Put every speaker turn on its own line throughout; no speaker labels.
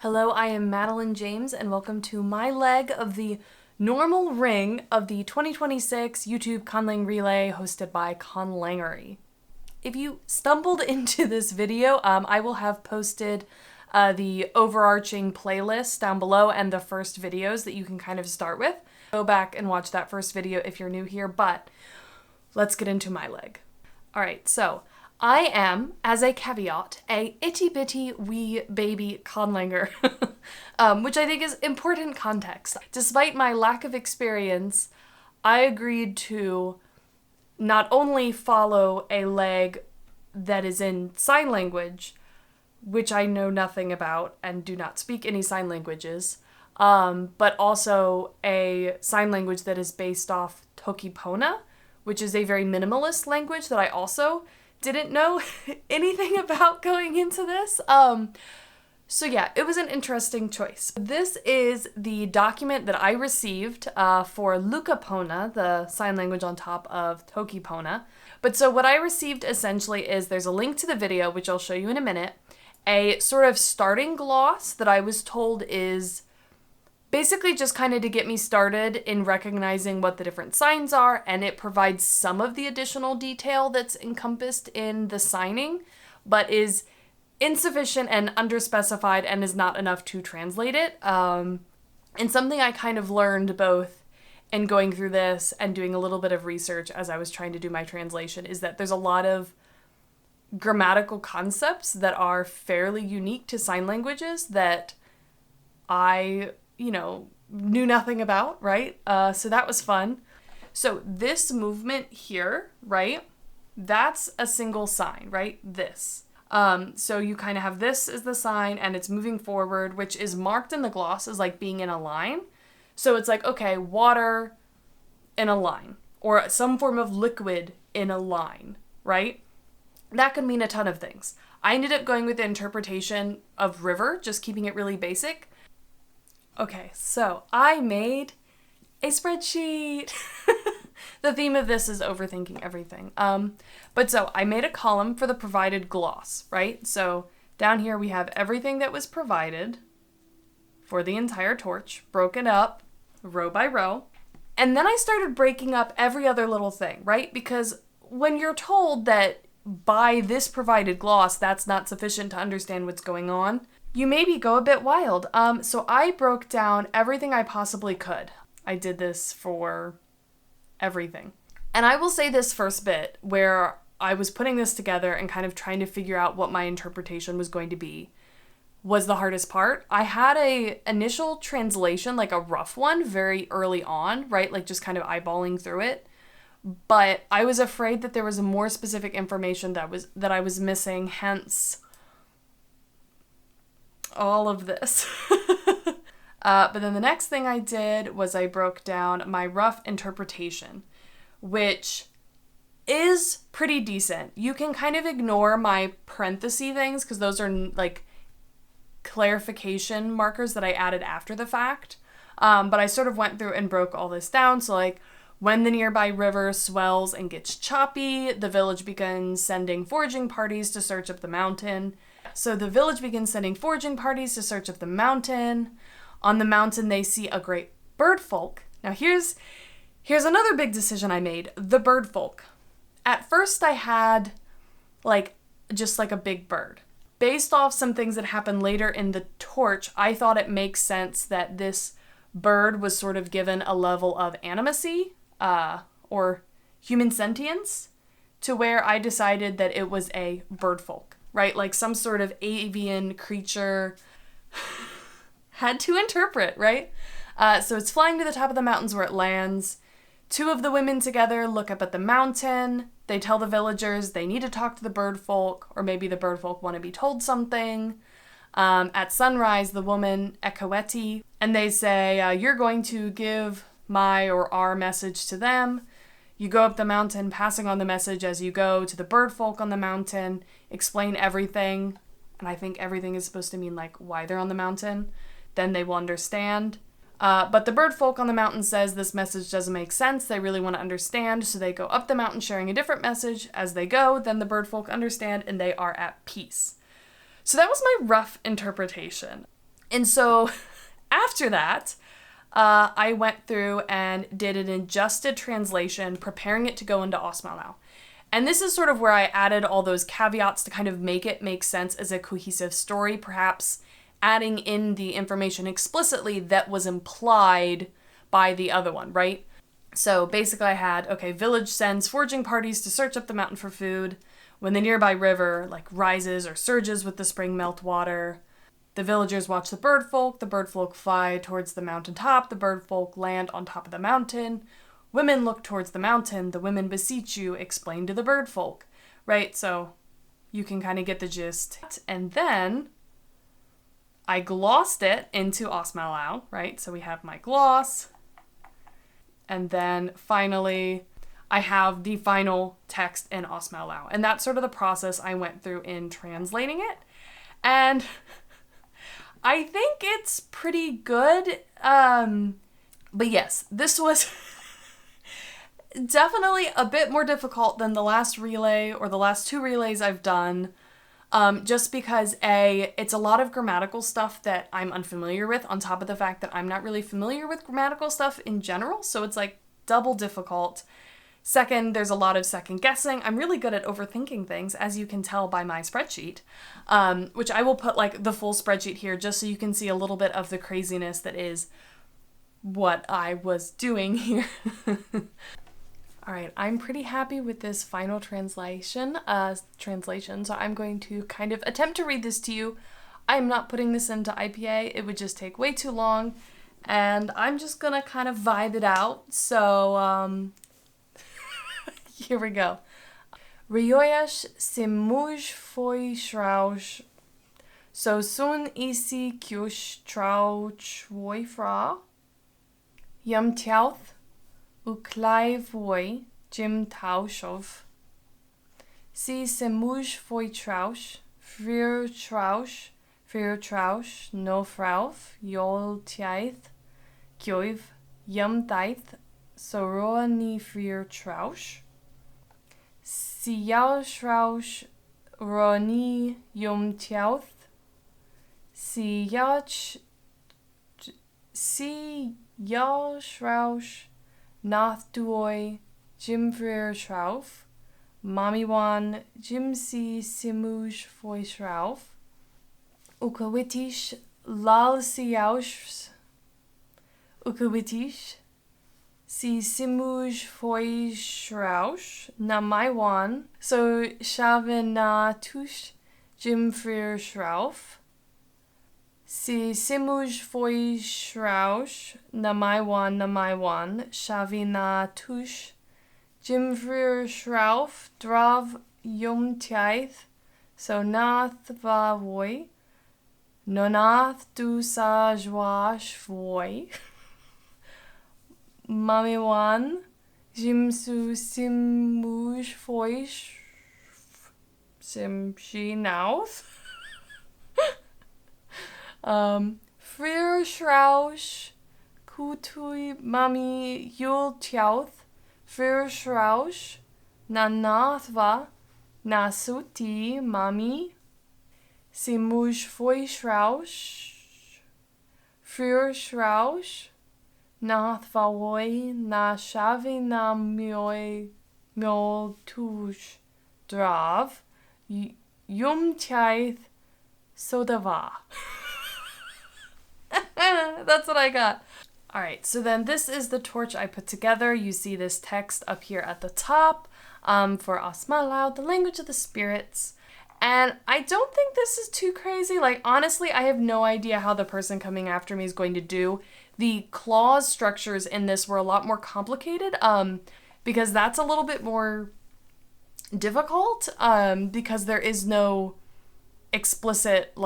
Hello, I am Madeline James, and welcome to my leg of the normal ring of the 2026 YouTube Conlang Relay hosted by Conlangery. If you stumbled into this video, I will have posted the overarching playlist down below and the first videos that you can kind of start with. Go back and watch that first video if you're new here, but let's get into my leg. Alright, so I am, as a caveat, a itty-bitty wee baby conlanger, which I think is important context. Despite my lack of experience, I agreed to not only follow a leg that is in sign language, which I know nothing about and do not speak any sign languages, but also a sign language that is based off Tokipona, which is a very minimalist language that I also didn't know anything about going into this. So yeah, it was an interesting choice. This is the document that I received for Lukapona, the sign language on top of Tokipona. But so what I received essentially is there's a link to the video, which I'll show you in a minute, a sort of starting gloss that I was told is basically just kind of to get me started in recognizing what the different signs are, and it provides some of the additional detail that's encompassed in the signing, but is insufficient and underspecified and is not enough to translate it. And something I kind of learned both in going through this and doing a little bit of research as I was trying to do my translation is that there's a lot of grammatical concepts that are fairly unique to sign languages that I knew nothing about, right? So that was fun. So this movement here, right? That's a single sign, right? This. So you kind of have this as the sign and it's moving forward, which is marked in the gloss as like being in a line. So it's like, okay, water in a line or some form of liquid in a line, right? That could mean a ton of things. I ended up going with the interpretation of river, just keeping it really basic. Okay, so I made a spreadsheet. The theme of this is overthinking everything. But so I made a column for the provided gloss, right? So down here we have everything that was provided for the entire torch, broken up row by row. And then I started breaking up every other little thing, right? Because when you're told that by this provided gloss, that's not sufficient to understand what's going on, you maybe go a bit wild. So I broke down everything I possibly could. I did this for everything. And I will say this first bit where I was putting this together and kind of trying to figure out what my interpretation was going to be was the hardest part. I had a initial translation, like a rough one, very early on, right? Like just kind of eyeballing through it. But I was afraid that there was more specific information that I was missing, hence all of this. But then the next thing I did was I broke down my rough interpretation, which is pretty decent. You can kind of ignore my parenthesis things because those are like clarification markers that I added after the fact. But I sort of went through and broke all this down. So like, when the nearby river swells and gets choppy, the village begins sending foraging parties to search up the mountain. So the village begins sending foraging parties to search up the mountain. On the mountain, they see a great bird folk. Now here's another big decision I made, the bird folk. At first I had just like a big bird. Based off some things that happened later in the torch, I thought it makes sense that this bird was sort of given a level of animacy, or human sentience, to where I decided that it was a bird folk, right? Like some sort of avian creature. Had to interpret, right? So it's flying to the top of the mountains where it lands. Two of the women together look up at the mountain. They tell the villagers they need to talk to the bird folk, or maybe the bird folk want to be told something. At sunrise, the woman Ekoeti, and they say, you're going to give my or our message to them. You go up the mountain, passing on the message as you go to the bird folk on the mountain, explain everything. And I think everything is supposed to mean like why they're on the mountain. Then they will understand. But the bird folk on the mountain says this message doesn't make sense. They really want to understand. So they go up the mountain sharing a different message as they go. Then the bird folk understand and they are at peace. So that was my rough interpretation. And so after that, I went through and did an adjusted translation, preparing it to go into Ausmoulau. And this is sort of where I added all those caveats to kind of make it make sense as a cohesive story, perhaps adding in the information explicitly that was implied by the other one, right? So basically I had, okay, village sends foraging parties to search up the mountain for food. When the nearby river rises or surges with the spring meltwater, the villagers watch the bird folk fly towards the mountaintop, the bird folk land on top of the mountain. Women look towards the mountain, the women beseech you, explain to the bird folk, right? So you can kind of get the gist. And then I glossed it into Ausmoulau, right? So we have my gloss. And then finally, I have the final text in Ausmoulau. And that's sort of the process I went through in translating it. And I think it's pretty good. But yes, this was definitely a bit more difficult than the last relay or the last two relays I've done. Just because it's a lot of grammatical stuff that I'm unfamiliar with, on top of the fact that I'm not really familiar with grammatical stuff in general. So it's double difficult. Second, there's a lot of second guessing. I'm really good at overthinking things, as you can tell by my spreadsheet, which I will put the full spreadsheet here just so you can see a little bit of the craziness that is what I was doing here. All right, I'm pretty happy with this final translation, so I'm going to kind of attempt to read this to you. I'm not putting this into IPA. It would just take way too long, and I'm just gonna kind of vibe it out. So, here we go. Riojas simuj foi shraush, so sun isi kush trauch voi fra, yam tiauth, uklai voi jim taushov, si semuj foi traush, frir traush, no frauf, yol tiaith, kioiv, yam taith, soroa ni frir traush, si yao traush, roni yum tiauth, si yao traush, nath duoi, jim frir trauf, mamiwan, jim si simuj foi trauf, ukawitish lal si yaush, ukawitish, si simuj foi traush, na maiwan, so shavin na tush, jim frir trauf, si simuj foi traush, na maiwan, shavina tush, jim frir trauf, drav yum tiaith, so nath va voi, nonath du sa joash voi, mamiwan, jim su simuj foi simshi nauth. Frir traush, kutui mami yul tiauth, frir traush, na nathva, na suti mami, simuj foi traush, frir traush, nathva voi, na shavi na mioi tush, drav, yum tiaith, sodava. That's what I got. All right, so then this is the torch I put together. You see this text up here at the top for Ausmoulau, the language of the spirits. And I don't think this is too crazy. Honestly, I have no idea how the person coming after me is going to do. The clause structures in this were a lot more complicated because that's a little bit more difficult because there is no explicit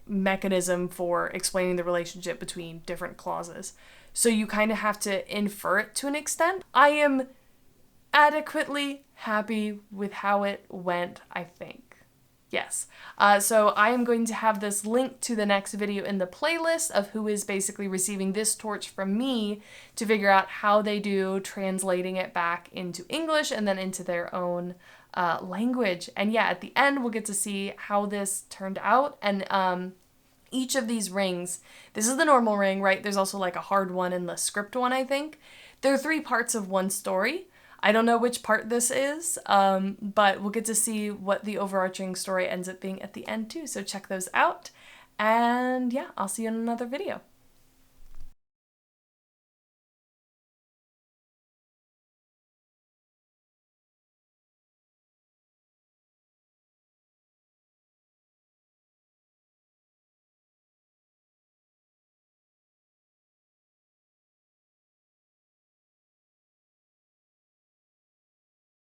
mechanism for explaining the relationship between different clauses. So you kind of have to infer it to an extent. I am adequately happy with how it went, I think. Yes. So I am going to have this linked to the next video in the playlist of who is basically receiving this torch from me to figure out how they do translating it back into English and then into their own language. And yeah, at the end, we'll get to see how this turned out. And Each of these rings, this is the normal ring, right? There's also like a hard one and the script one, I think. They're 3 parts of one story. I don't know which part this is, but we'll get to see what the overarching story ends up being at the end too, so check those out. And yeah, I'll see you in another video.